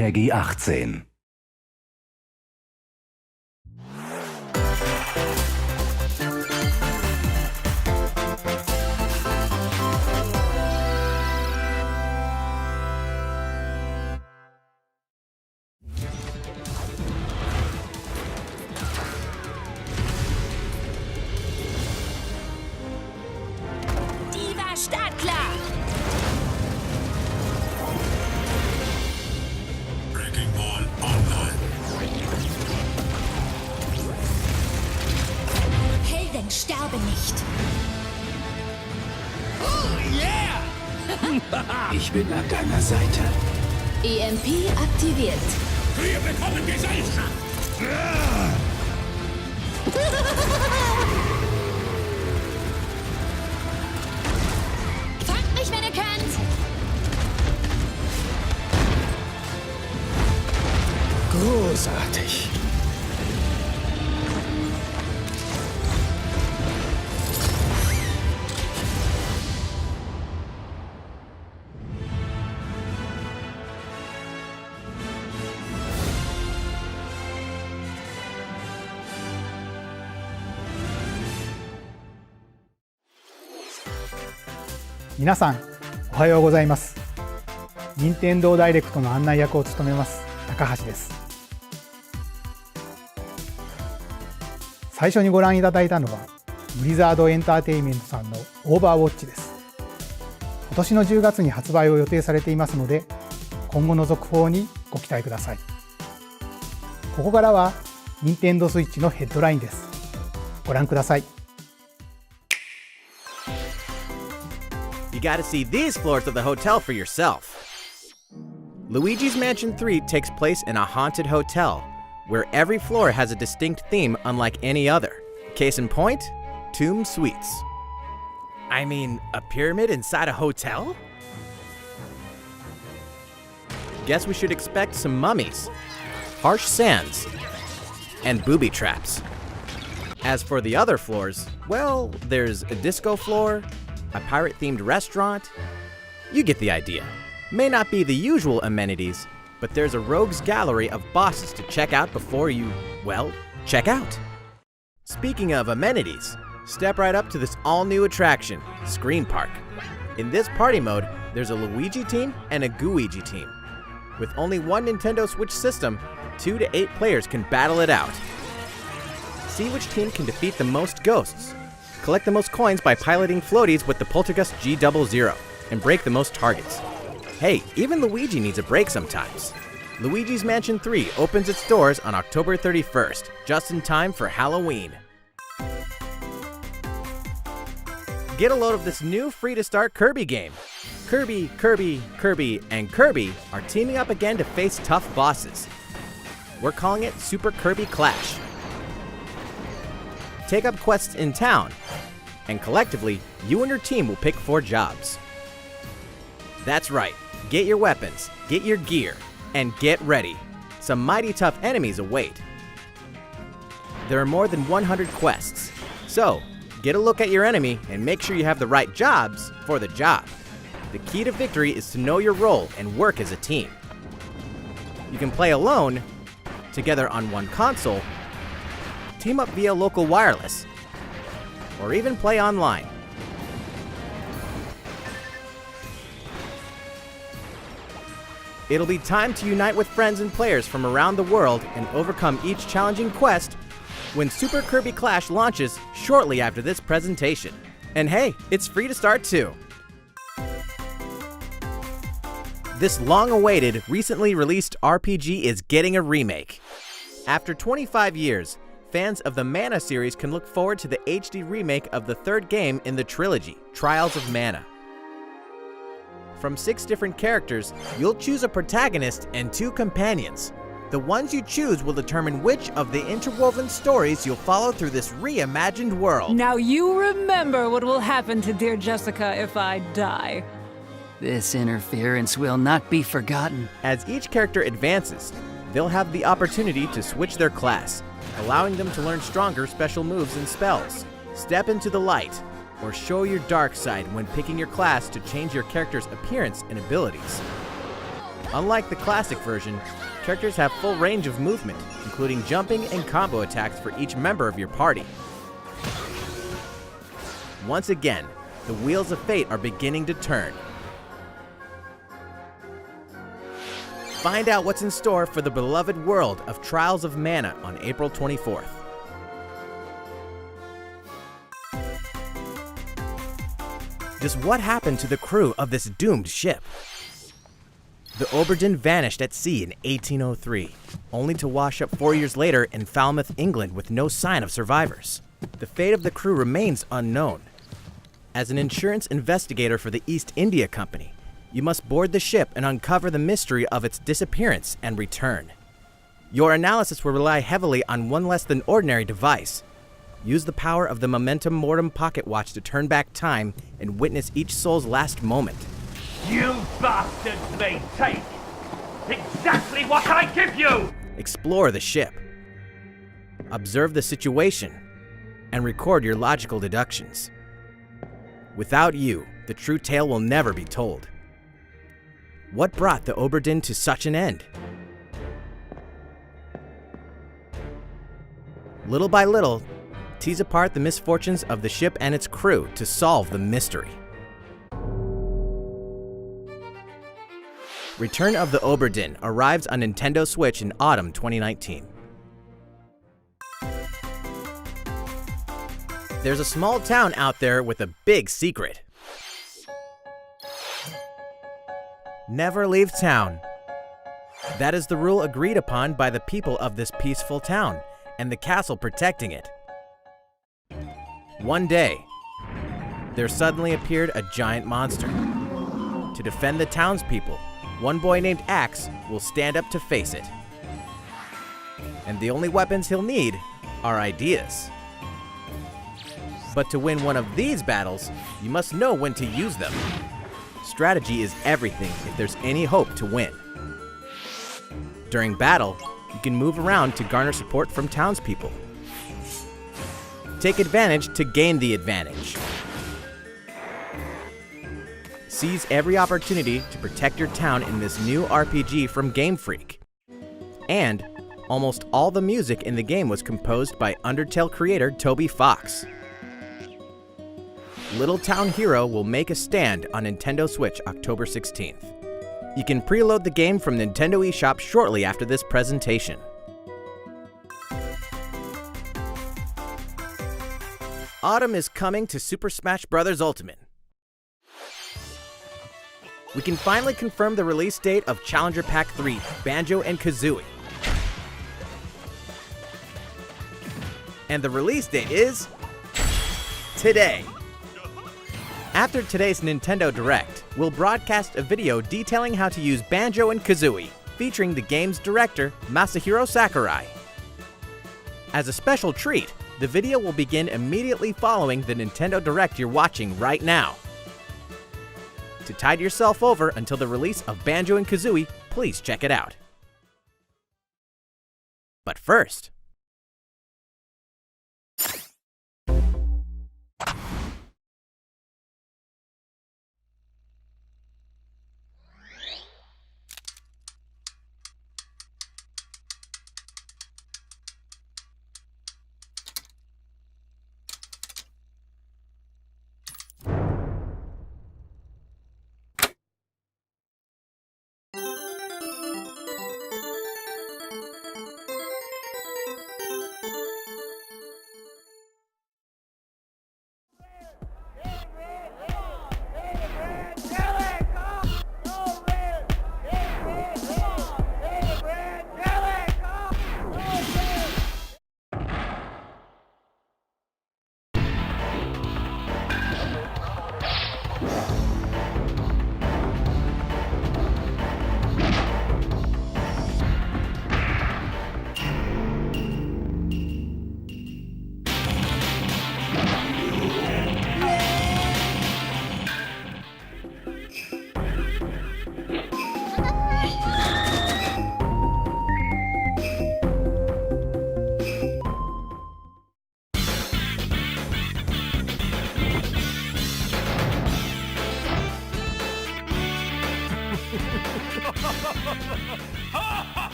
Peggy 18. Startklar! Breaking Ball Online. Helden sterben nicht. Ich bin an deiner Seite. EMP aktiviert. Wir bekommen Gesellschaft. Fangt mich, wenn ihr könnt! Großartig.皆さんおはようございます。任天堂ダイレクトの案内役を務めます高橋です。最初にご覧いただいたのはブリザードエンターテインメントさんのオーバーウォッチです。今年の10月に発売を予定されていますので、今後の続報にご期待ください。ここからは任天堂スイッチのヘッドラインです。ご覧ください。You gotta see these floors of the hotel for yourself. Luigi's Mansion 3 takes place in a haunted hotel, where every floor has a distinct theme unlike any other. Case in point, Tomb Suites. I mean, a pyramid inside a hotel? Guess we should expect some mummies, harsh sands, and booby traps. As for the other floors, well, there's a disco floor, a pirate-themed restaurant. You get the idea. May not be the usual amenities, but there's a rogues gallery of bosses to check out before you, well, check out. Speaking of amenities, step right up to this all-new attraction, Scream Park. In this party mode, there's a Luigi team and a Gooigi team. With only one Nintendo Switch system, 2 to 8 players can battle it out. See which team can defeat the most ghosts. Collect the most coins by piloting floaties with the Poltergust G00 and break the most targets. Hey, even Luigi needs a break sometimes. Luigi's Mansion 3 opens its doors on October 31st, just in time for Halloween. Get a load of this new free-to-start Kirby game. Kirby, and Kirby are teaming up again to face tough bosses. We're calling it Super Kirby Clash. Take up quests in town, and collectively, you and your team will pick 4 jobs. That's right, get your weapons, get your gear, and get ready. Some mighty tough enemies await. There are more than 100 quests, so get a look at your enemy and make sure you have the right jobs for the job. The key to victory is to know your role and work as a team. You can play alone, together on one console, team up via local wireless, or even play online. It'll be time to unite with friends and players from around the world and overcome each challenging quest when Super Kirby Clash launches shortly after this presentation. And hey, it's free to start too. This long-awaited, recently released RPG is getting a remake. After 25 years, fans of the Mana series can look forward to the HD remake of the 3rd game in the trilogy, Trials of Mana. From 6 different characters, you'll choose a protagonist and 2 companions. The ones you choose will determine which of the interwoven stories you'll follow through this reimagined world. Now you remember what will happen to dear Jessica if I die. This interference will not be forgotten. As each character advances, they'll have the opportunity to switch their class, allowing them to learn stronger special moves and spells. Step into the light, or show your dark side when picking your class to change your character's appearance and abilities. Unlike the classic version, characters have full range of movement, including jumping and combo attacks for each member of your party. Once again, the wheels of fate are beginning to turn. Find out what's in store for the beloved world of Trials of Mana on April 24th. Just what happened to the crew of this doomed ship? The Oberdin vanished at sea in 1803, only to wash up 4 years later in Falmouth, England with no sign of survivors. The fate of the crew remains unknown. As an insurance investigator for the East India Company, you must board the ship and uncover the mystery of its disappearance and return. Your analysis will rely heavily on one less than ordinary device. Use the power of the Momentum Mortem pocket watch to turn back time and witness each soul's last moment. You bastards may take exactly what I give you! Explore the ship. Observe the situation and record your logical deductions. Without you, the true tale will never be told. What brought the Oberdin to such an end? Little by little, tease apart the misfortunes of the ship and its crew to solve the mystery. Return of the Oberdin arrives on Nintendo Switch in autumn 2019. There's a small town out there with a big secret. Never leave town. That is the rule agreed upon by the people of this peaceful town and the castle protecting it. One day, there suddenly appeared a giant monster. To defend the townspeople, one boy named Axe will stand up to face it. And the only weapons he'll need are ideas. But to win one of these battles, you must know when to use them. Strategy is everything if there's any hope to win. During battle, you can move around to garner support from townspeople. Take advantage to gain the advantage. Seize every opportunity to protect your town in this new RPG from Game Freak. And almost all the music in the game was composed by Undertale creator Toby Fox. Little Town Hero will make a stand on Nintendo Switch October 16th. You can preload the game from Nintendo eShop shortly after this presentation. Autumn is coming to Super Smash Bros. Ultimate. We can finally confirm the release date of Challenger Pack 3, Banjo-Kazooie. And the release date is today. After today's Nintendo Direct, we'll broadcast a video detailing how to use Banjo-Kazooie, featuring the game's director, Masahiro Sakurai. As a special treat, the video will begin immediately following the Nintendo Direct you're watching right now. To tide yourself over until the release of Banjo-Kazooie, please check it out. But first,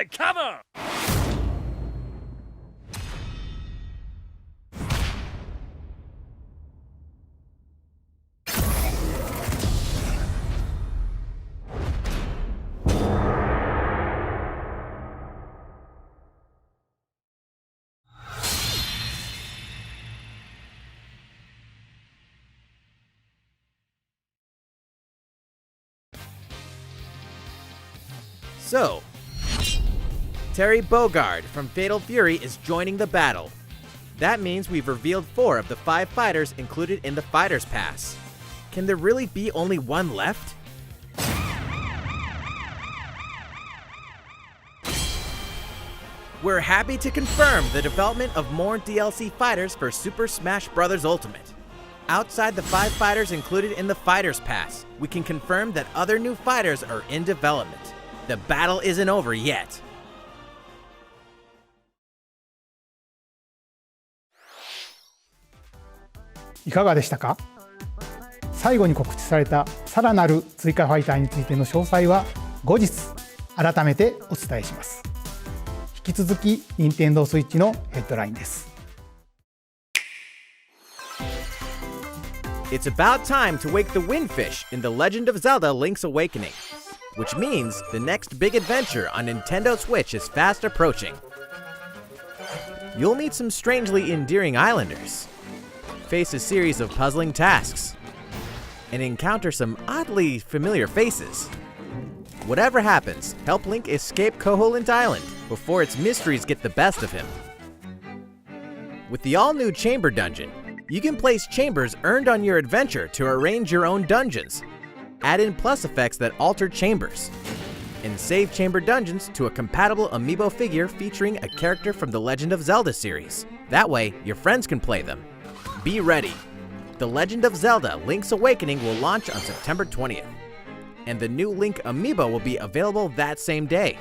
Come on! So, Terry Bogard from Fatal Fury is joining the battle. That means we've revealed 4 of the 5 fighters included in the Fighter's Pass. Can there really be only one left? We're happy to confirm the development of more DLC fighters for Super Smash Bros. Ultimate. Outside the 5 fighters included in the Fighter's Pass, we can confirm that other new fighters are in development. The battle isn't over yet. いかがでしたか？最後に告知されたさらなる追加ファイターについての詳細は後日改めてお伝えします。引き続き Nintendo Switch のヘッドラインです。It's about time to wake the Windfish in The Legend of Zelda: Link's Awakening, which means the next big adventure on Nintendo Switch is fast approaching. You'll meet some strangely endearing islanders, face a series of puzzling tasks, and encounter some oddly familiar faces. Whatever happens, help Link escape Koholint Island before its mysteries get the best of him. With the all-new Chamber Dungeon, you can place chambers earned on your adventure to arrange your own dungeons, add in plus effects that alter chambers, and save chamber dungeons to a compatible amiibo figure featuring a character from the Legend of Zelda series. That way, your friends can play them. Be ready! The Legend of Zelda: Link's Awakening will launch on September 20th, and the new Link amiibo will be available that same day.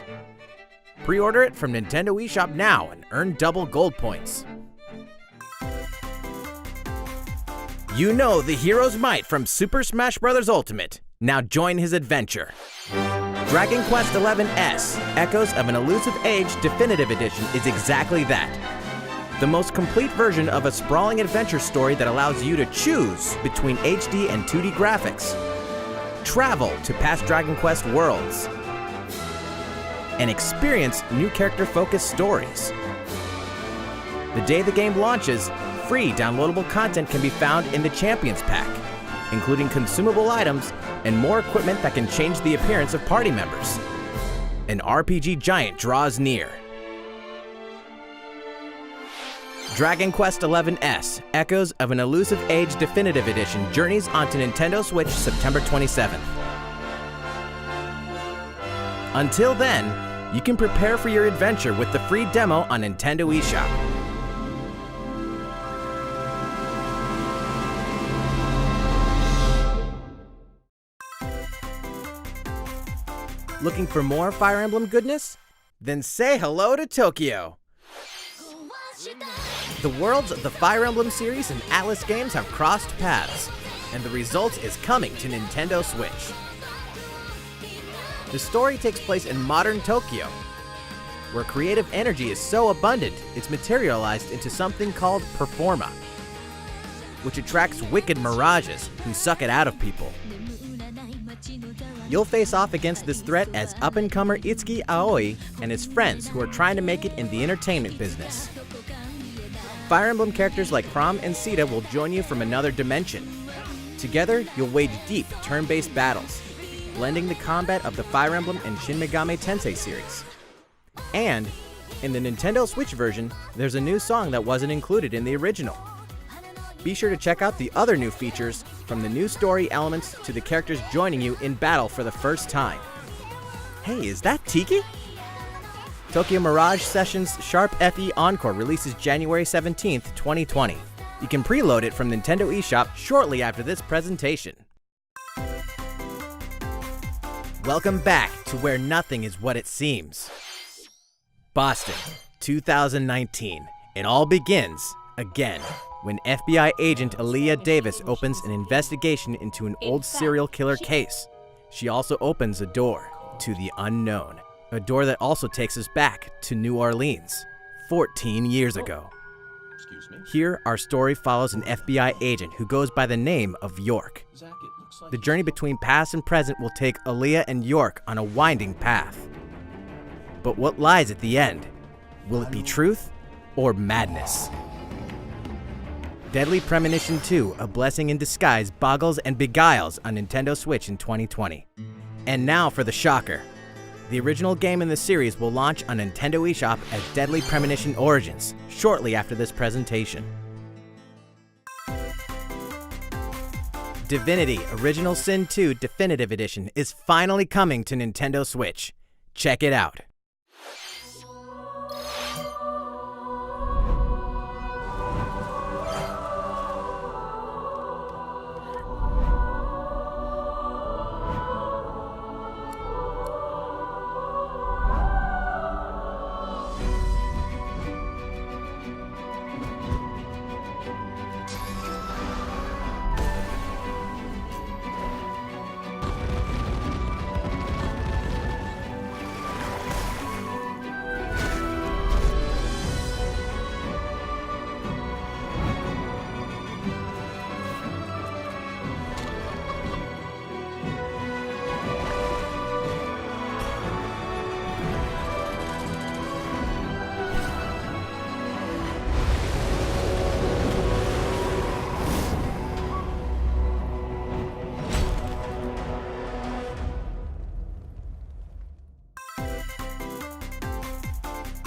Pre-order it from Nintendo eShop now and earn double gold points. You know the hero's might from Super Smash Bros. Ultimate. Now join his adventure. Dragon Quest XI S, Echoes of an Elusive Age Definitive Edition is exactly that. The most complete version of a sprawling adventure story that allows you to choose between HD and 2D graphics, travel to past Dragon Quest worlds, and experience new character-focused stories. The day the game launches, free downloadable content can be found in the Champions Pack, including consumable items and more equipment that can change the appearance of party members. An RPG giant draws near. Dragon Quest XI S, Echoes of an Elusive Age Definitive Edition journeys onto Nintendo Switch September 27th. Until then, you can prepare for your adventure with the free demo on Nintendo eShop. Looking for more Fire Emblem goodness? Then say hello to Tokyo! The worlds of the Fire Emblem series and Atlas games have crossed paths, and the result is coming to Nintendo Switch. The story takes place in modern Tokyo, where creative energy is so abundant it's materialized into something called Performa, which attracts wicked mirages who suck it out of people. You'll face off against this threat as up-and-comer Itsuki Aoi and his friends who are trying to make it in the entertainment business. Fire Emblem characters like Chrom and Sita will join you from another dimension. Together, you'll wage deep turn-based battles, blending the combat of the Fire Emblem and Shin Megami Tensei series. And, in the Nintendo Switch version, there's a new song that wasn't included in the original. Be sure to check out the other new features, from the new story elements to the characters joining you in battle for the first time. Hey, is that Tiki? Tokyo Mirage Sessions Sharp FE Encore releases January 17th, 2020. You can preload it from Nintendo eShop shortly after this presentation. Welcome back to where nothing is what it seems. Boston, 2019. It all begins, again, when FBI agent Aaliyah Davis opens an investigation into an old serial killer case. She also opens a door to the unknown. A door that also takes us back to New Orleans, 14 years ago. Here, our story follows an FBI agent who goes by the name of York. The journey between past and present will take Aaliyah and York on a winding path. But what lies at the end? Will it be truth or madness? Deadly Premonition 2, A Blessing in Disguise boggles and beguiles on Nintendo Switch in 2020. And now for the shocker. The original game in the series will launch on Nintendo eShop as Deadly Premonition Origins shortly after this presentation. Divinity Original Sin 2 Definitive Edition is finally coming to Nintendo Switch. Check it out.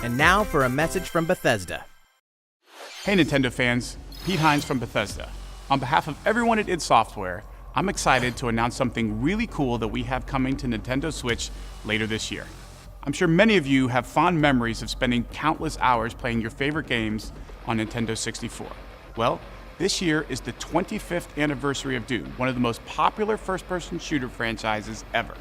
And now for a message from Bethesda. Hey Nintendo fans, Pete Hines from Bethesda. On behalf of everyone at id Software, I'm excited to announce something really cool that we have coming to Nintendo Switch later this year. I'm sure many of you have fond memories of spending countless hours playing your favorite games on Nintendo 64. Well, this year is the 25th anniversary of Doom, one of the most popular first-person shooter franchises ever.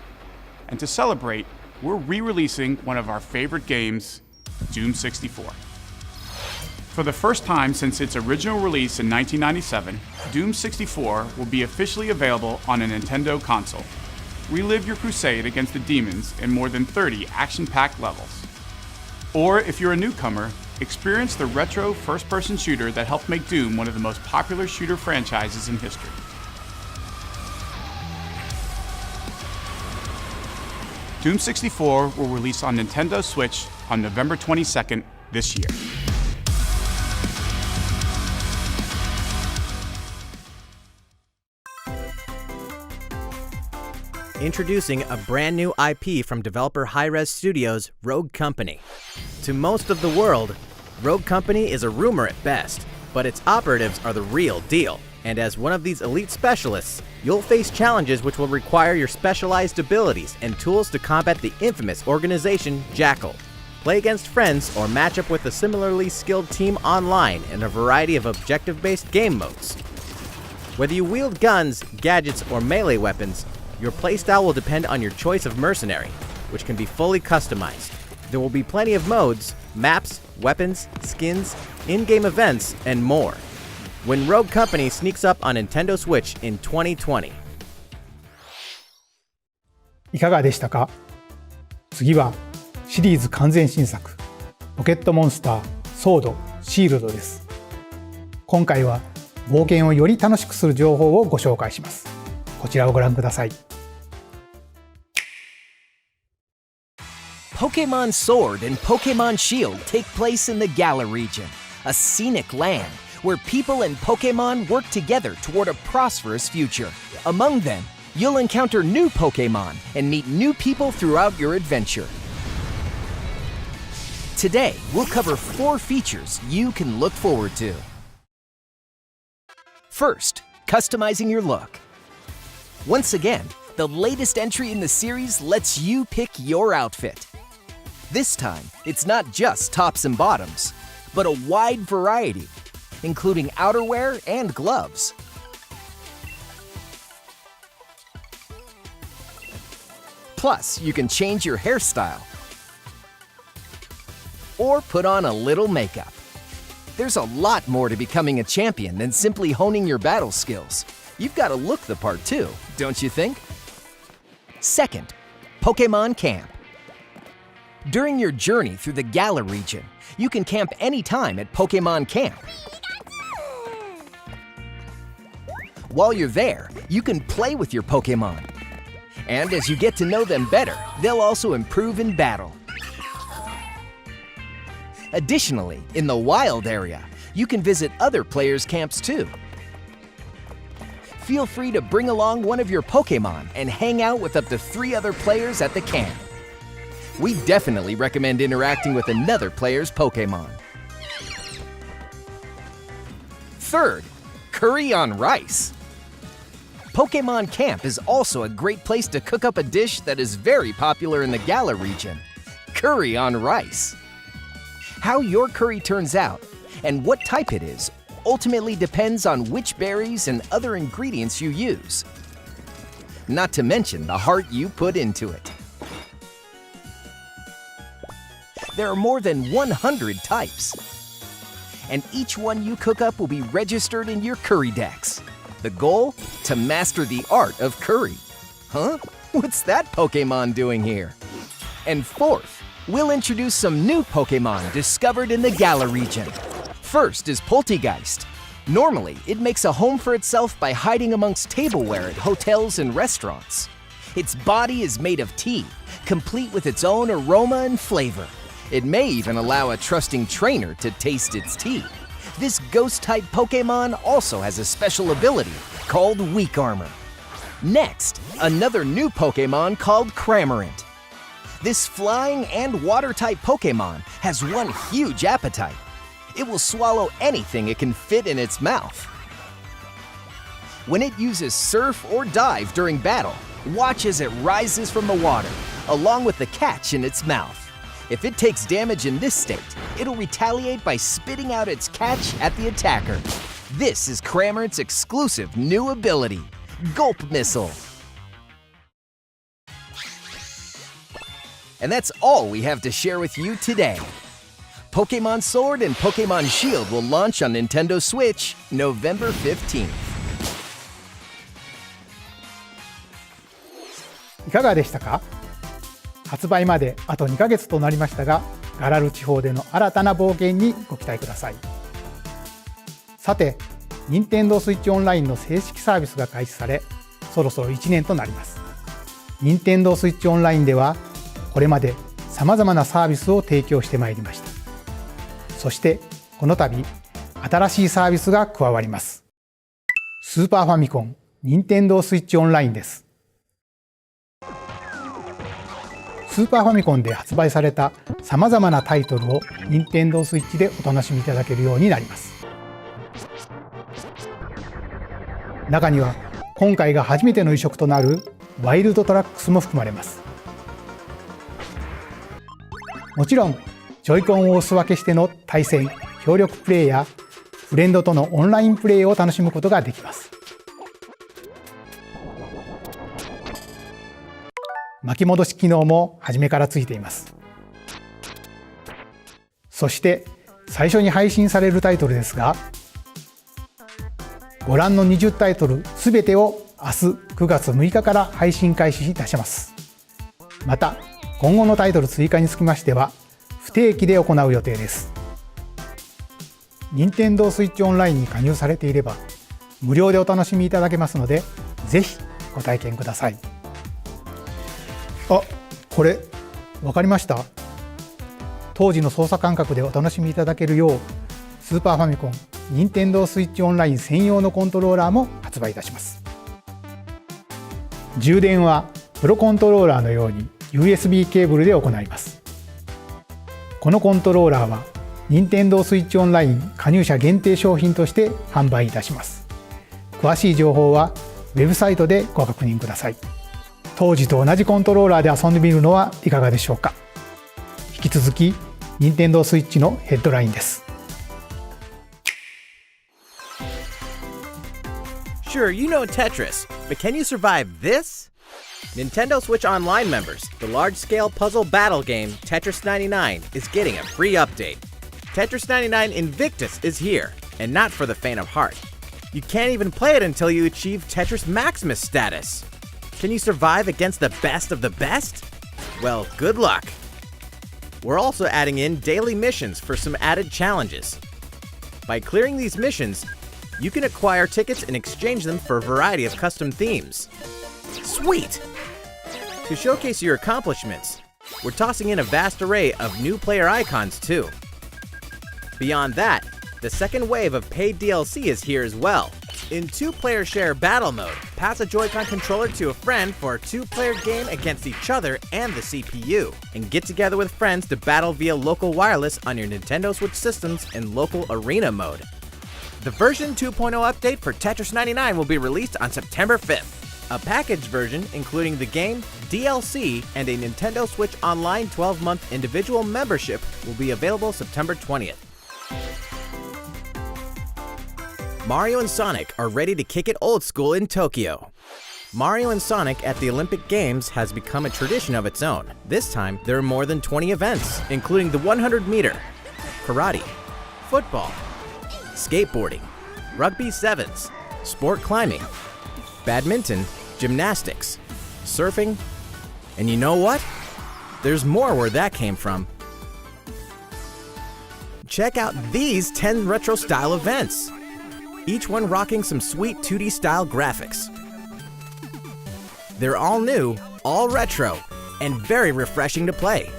And to celebrate, we're re-releasing one of our favorite games, Doom 64. For the first time since its original release in 1997, Doom 64 will be officially available on a Nintendo console. Relive your crusade against the demons in more than 30 action-packed levels. Or if you're a newcomer, experience the retro first-person shooter that helped make Doom one of the most popular shooter franchises in history. Doom 64 will release on Nintendo Switch on November 22nd this year. Introducing a brand new IP from developer Hi-Rez Studios, Rogue Company. To most of the world, Rogue Company is a rumor at best, but its operatives are the real deal. And as one of these elite specialists, you'll face challenges which will require your specialized abilities and tools to combat the infamous organization Jackal. Play against friends or match up with a similarly skilled team online in a variety of objective-based game modes. Whether you wield guns, gadgets, or melee weapons, your playstyle will depend on your choice of mercenary, which can be fully customized. There will be plenty of modes, maps, weapons, skins, in-game events, and more. When Rogue Company sneaks up on Nintendo Switch in 2020. いかがでしたか？次はシリーズ完全新作ポケットモンスターソードシールドです。今回は冒険をより楽しくする情報をご紹介します。こちらをご覧ください。Pokemon Sword and Pokemon Shield take place in the Galar region, a scenic land where people and Pokemon work together toward a prosperous future. Among them, you'll encounter new Pokemon and meet new people throughout your adventure. Today, we'll cover 4 features you can look forward to. First, customizing your look. Once again, the latest entry in the series lets you pick your outfit. This time, it's not just tops and bottoms, but a wide variety, including outerwear and gloves. Plus, you can change your hairstyle or put on a little makeup. There's a lot more to becoming a champion than simply honing your battle skills. You've got to look the part too, don't you think? Second, Pokemon Camp. During your journey through the Galar region, you can camp anytime at Pokemon Camp. While you're there, you can play with your Pokemon. And as you get to know them better, they'll also improve in battle. Additionally, in the wild area, you can visit other players' camps too. Feel free to bring along one of your Pokemon and hang out with up to 3 other players at the camp. We definitely recommend interacting with another player's Pokemon. Third, curry on rice. Pokemon Camp is also a great place to cook up a dish that is very popular in the Galar region, curry on rice. How your curry turns out and what type it is ultimately depends on which berries and other ingredients you use. Not to mention the heart you put into it. There are more than 100 types. And each one you cook up will be registered in your curry dex. The goal? To master the art of curry. Huh? What's that Pokemon doing here? And fourth, we'll introduce some new Pokemon discovered in the Galar region. First is Poltegeist. Normally, it makes a home for itself by hiding amongst tableware at hotels and restaurants. Its body is made of tea, complete with its own aroma and flavor. It may even allow a trusting trainer to taste its tea. This ghost-type Pokemon also has a special ability called Weak Armor. Next, another new Pokemon called Cramorant. This flying and water-type Pokemon has one huge appetite. It will swallow anything it can fit in its mouth. When it uses Surf or Dive during battle, watch as it rises from the water, along with the catch in its mouth. If it takes damage in this state, it'll retaliate by spitting out its catch at the attacker. This is Cramorant's exclusive new ability, Gulp Missile. And that's all we have to share with you today. Pokemon Sword and Pokemon Shield will launch on Nintendo Switch November 15th. いかがでしたか？発売まであと2ヶ月となりましたが、ガラル地方での新たな冒険にご期待ください。さて、Nintendo Switch Online の正式サービスが開始され、そろそろ1年となります。Nintendo Switch Online では、これまで様々なサービスを提供してまいりました。そして、この度、新しいサービスが加わります。スーパーファミコン Nintendo Switch Online です。スーパーファミコンで発売された様々なタイトルを Nintendo Switch でお楽しみいただけるようになります。中には今回が初めての移植となるワイルドトラックスも含まれます。もちろんジョイコンをお裾分けしての対戦・協力プレイやフレンドとのオンラインプレイを楽しむことができます。巻き戻し機能も初めからついています。そして最初に配信されるタイトルですが、ご覧の20タイトルすべてを明日9月6日から配信開始いたします。また今後のタイトル追加につきましては不定期で行う予定です。Nintendo Switch Online に加入されていれば無料でお楽しみいただけますので、ぜひご体験ください。あ、これ分かりました？当時の操作感覚でお楽しみいただけるよう、スーパーファミコン Nintendo Switch Online 専用のコントローラーも発売いたします。充電はプロコントローラーのように USB ケーブルで行います。このコントローラーは Nintendo Switch Online 加入者限定商品として販売いたします。詳しい情報はウェブサイトでご確認ください。当時と同じコントローラーで遊んでみるのはいかがでしょうか。引き続き Nintendo Switch のヘッドラインです。Sure, you know Tetris, but can you survive this? Nintendo Switch Online members, the large-scale puzzle battle game Tetris 99 is getting a free update. Tetris 99 Invictus is here, and not for the faint of heart. You can't even play it until you achieve Tetris Maximus status. Can you survive against the best of the best? Well, good luck. We're also adding in daily missions for some added challenges. By clearing these missions, you can acquire tickets and exchange them for a variety of custom themes. Sweet! To showcase your accomplishments, we're tossing in a vast array of new player icons too. Beyond that, the second wave of paid DLC is here as well. In 2-player share battle mode, pass a Joy-Con controller to a friend for a 2-player game against each other and the CPU, and get together with friends to battle via local wireless on your Nintendo Switch systems in local arena mode. The version 2.0 update for Tetris 99 will be released on September 5th. A packaged version, including the game, DLC, and a Nintendo Switch Online 12-month individual membership, will be available September 20th. Mario and Sonic are ready to kick it old school in Tokyo. Mario and Sonic at the Olympic Games has become a tradition of its own. This time, there are more than 20 events, including the 100-meter, karate, football, skateboarding, rugby sevens, sport climbing, badminton, gymnastics, surfing, and you know what? There's more where that came from. Check out these 10 retro-style events, each one rocking some sweet 2D style graphics. They're all new, all retro, and very refreshing to play.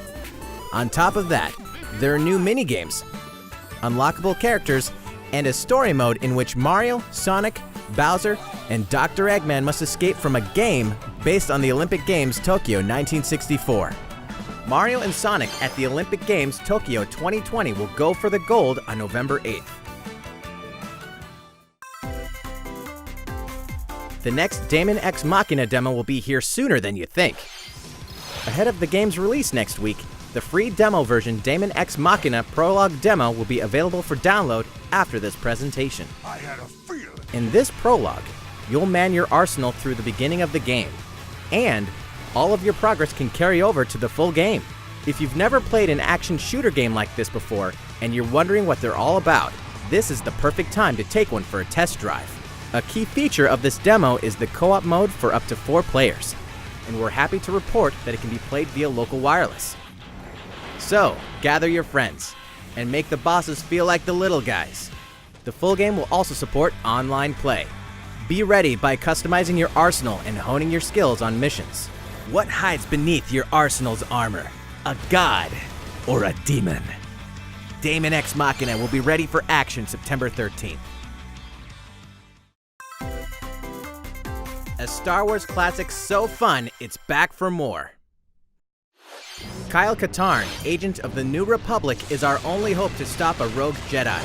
On top of that, there are new minigames, unlockable characters, and a story mode in which Mario, Sonic, Bowser, and Dr. Eggman must escape from a game based on the Olympic Games Tokyo 1964. Mario and Sonic at the Olympic Games Tokyo 2020 will go for the gold on November 8th. The next Daemon X Machina demo will be here sooner than you think. Ahead of the game's release next week, the free demo version Daemon X Machina Prologue demo will be available for download after this presentation. I had a feeling. In this prologue, you'll man your arsenal through the beginning of the game, and all of your progress can carry over to the full game. If you've never played an action shooter game like this before, and you're wondering what they're all about, this is the perfect time to take one for a test drive. A key feature of this demo is the co-op mode for up to 4 players, and we're happy to report that it can be played via local wireless. So, gather your friends, and make the bosses feel like the little guys. The full game will also support online play. Be ready by customizing your arsenal and honing your skills on missions. What hides beneath your arsenal's armor? A god or a demon? Daemon X Machina will be ready for action September 13th. A Star Wars classic so fun, it's back for more. Kyle Katarn, agent of the New Republic, is our only hope to stop a rogue Jedi.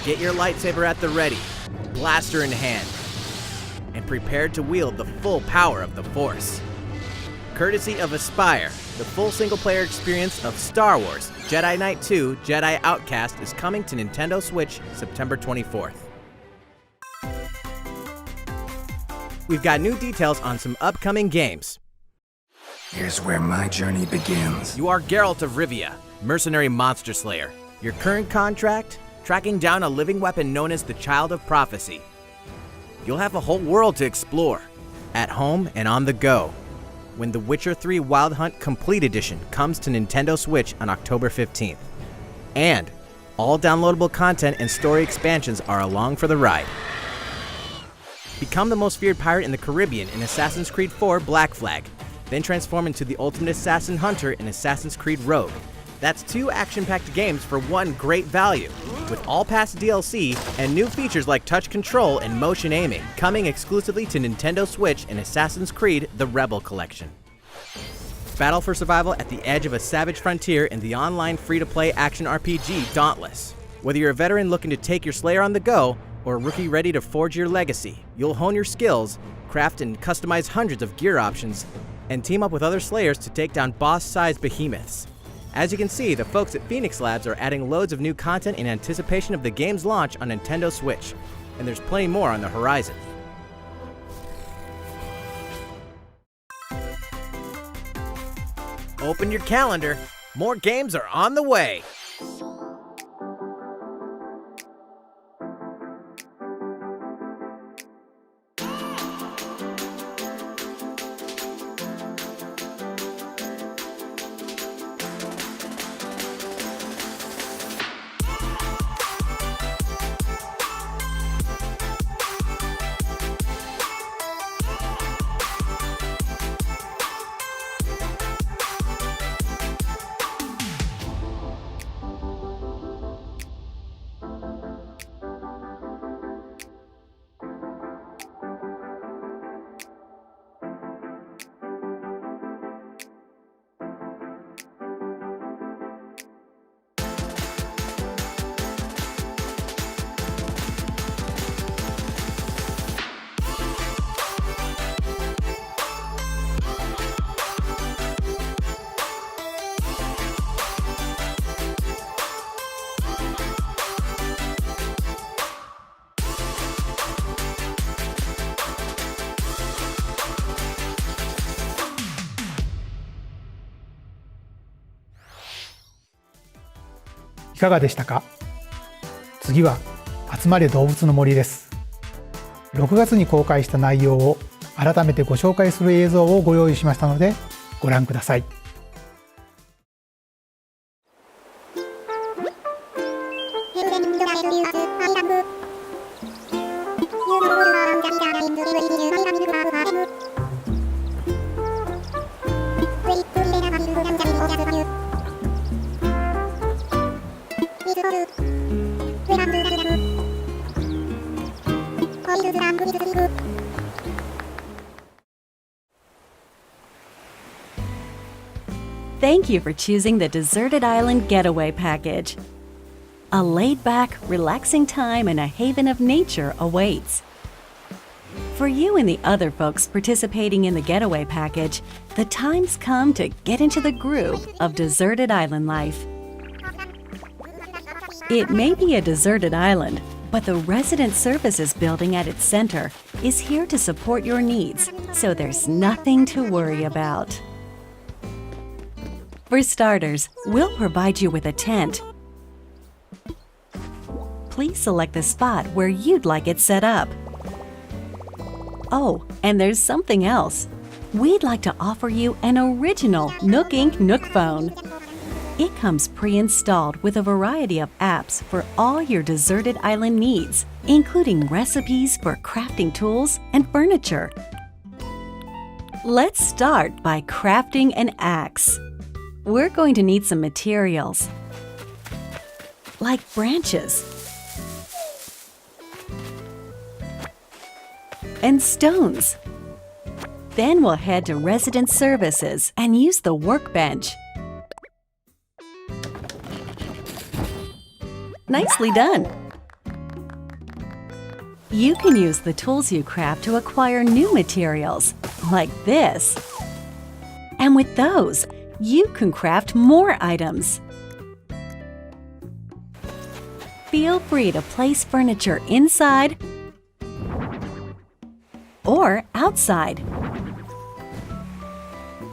Get your lightsaber at the ready, blaster in hand, and prepare to wield the full power of the Force. Courtesy of Aspire, the full single-player experience of Star Wars Jedi Knight 2 Jedi Outcast is coming to Nintendo Switch September 24th. We've got new details on some upcoming games. Here's where my journey begins. You are Geralt of Rivia, mercenary monster slayer. Your current contract? Tracking down a living weapon known as the Child of Prophecy. You'll have a whole world to explore, at home and on the go, when The Witcher 3 Wild Hunt Complete Edition comes to Nintendo Switch on October 15th. And all downloadable content and story expansions are along for the ride. Become the most feared pirate in the Caribbean in Assassin's Creed 4 Black Flag, then transform into the ultimate assassin hunter in Assassin's Creed Rogue. That's 2 action-packed games for one great value, with all past DLC and new features like touch control and motion aiming, coming exclusively to Nintendo Switch in Assassin's Creed The Rebel Collection. Battle for survival at the edge of a savage frontier in the online free-to-play action RPG Dauntless. Whether you're a veteran looking to take your Slayer on the go, or a rookie ready to forge your legacy, you'll hone your skills, craft and customize hundreds of gear options, and team up with other Slayers to take down boss-sized behemoths. As you can see, the folks at Phoenix Labs are adding loads of new content in anticipation of the game's launch on Nintendo Switch, and there's plenty more on the horizon. Open your calendar, more games are on the way! いかがでしたか？次は集まれ動物の森です。6月に公開した内容を改めてご紹介する映像をご用意しましたのでご覧ください。Thank you for choosing the Deserted Island Getaway Package. A laid-back, relaxing time in a haven of nature awaits. For you and the other folks participating in the Getaway Package, the time's come to get into the groove of deserted island life. It may be a deserted island, but the Resident Services building at its center is here to support your needs, so there's nothing to worry about. For starters, we'll provide you with a tent. Please select the spot where you'd like it set up. Oh, and there's something else. We'd like to offer you an original Nook Inc. Nook phone. It comes pre-installed with a variety of apps for all your deserted island needs, including recipes for crafting tools and furniture. Let's start by crafting an axe. We're going to need some materials, like branches and stones. Then we'll head to Resident Services and use the workbench. Nicely done! You can use the tools you craft to acquire new materials, like this. And with those, you can craft more items. Feel free to place furniture inside or outside.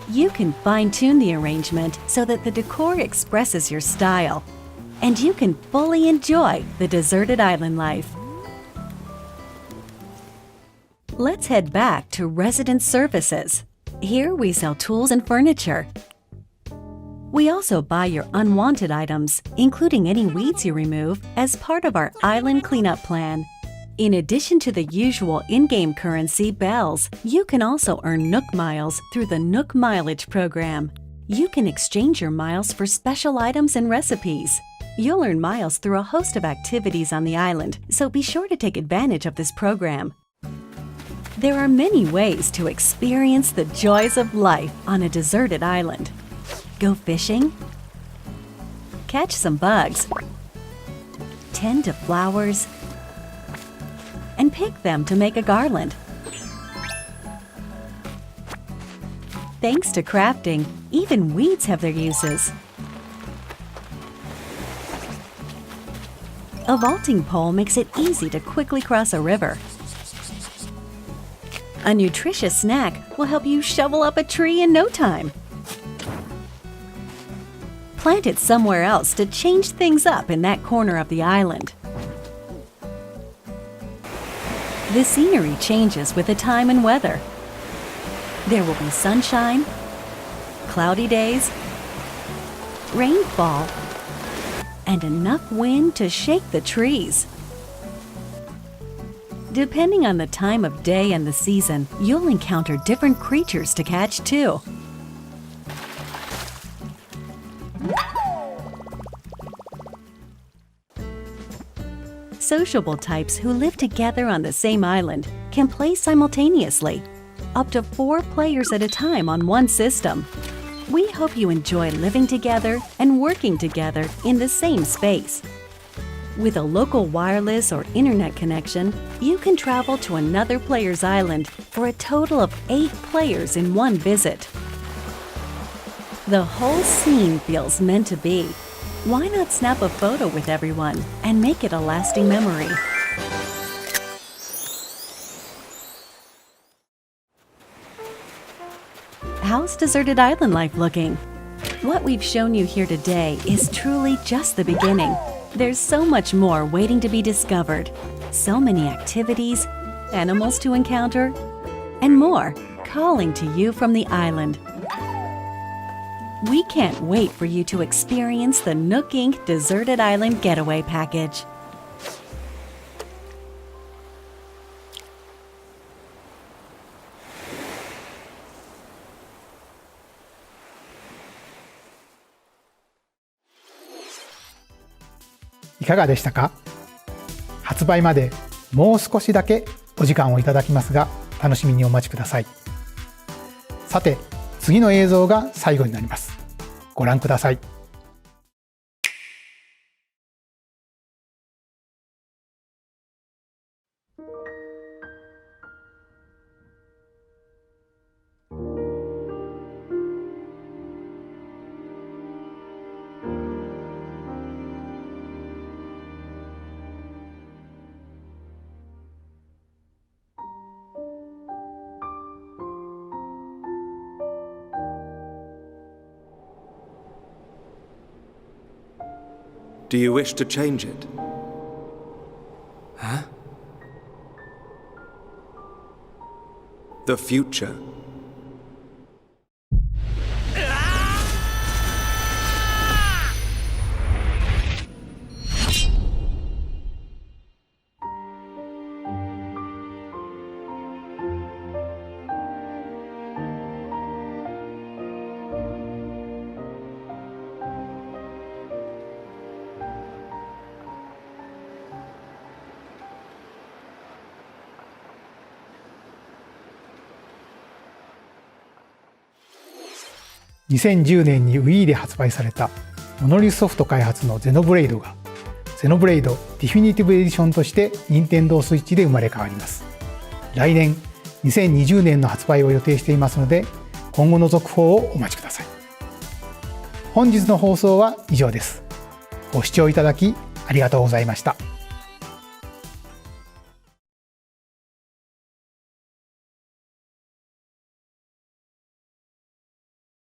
You can fine-tune the arrangement so that the decor expresses your style, and you can fully enjoy the deserted island life. Let's head back to Resident Services. Here we sell tools and furniture. We also buy your unwanted items, including any weeds you remove, as part of our island cleanup plan. In addition to the usual in-game currency, bells, you can also earn Nook Miles through the Nook Mileage program. You can exchange your miles for special items and recipes. You'll earn miles through a host of activities on the island, so be sure to take advantage of this program. There are many ways to experience the joys of life on a deserted island. Go fishing, catch some bugs, tend to flowers, and pick them to make a garland. Thanks to crafting, even weeds have their uses. A vaulting pole makes it easy to quickly cross a river. A nutritious snack will help you shovel up a tree in no time. Plant it somewhere else to change things up in that corner of the island. The scenery changes with the time and weather. There will be sunshine, cloudy days, rainfall, and enough wind to shake the trees. Depending on the time of day and the season, you'll encounter different creatures to catch too. Sociable types who live together on the same island can play simultaneously, up to 4 players at a time on one system. We hope you enjoy living together and working together in the same space. With a local wireless or internet connection, you can travel to another player's island for a total of 8 players in one visit. The whole scene feels meant to be. Why not snap a photo with everyone and make it a lasting memory? How's deserted island life looking? What we've shown you here today is truly just the beginning. There's so much more waiting to be discovered. So many activities, animals to encounter, and more calling to you from the island. We can't wait for you to experience the Nook Inc. Deserted Island Getaway Package.いかがでしたか？発売までもう少しだけお時間をいただきますが、楽しみにお待ちください。さて、次の映像が最後になります。ご覧ください。Do you wish to change it? Huh? The future.2010年に Wii で発売されたモノリスソフト開発のゼノブレイドがゼノブレイドディフィニティブエディションとして任天堂スイッチで生まれ変わります。来年2020年の発売を予定していますので、今後の続報をお待ちください。本日の放送は以上です。ご視聴いただきありがとうございました。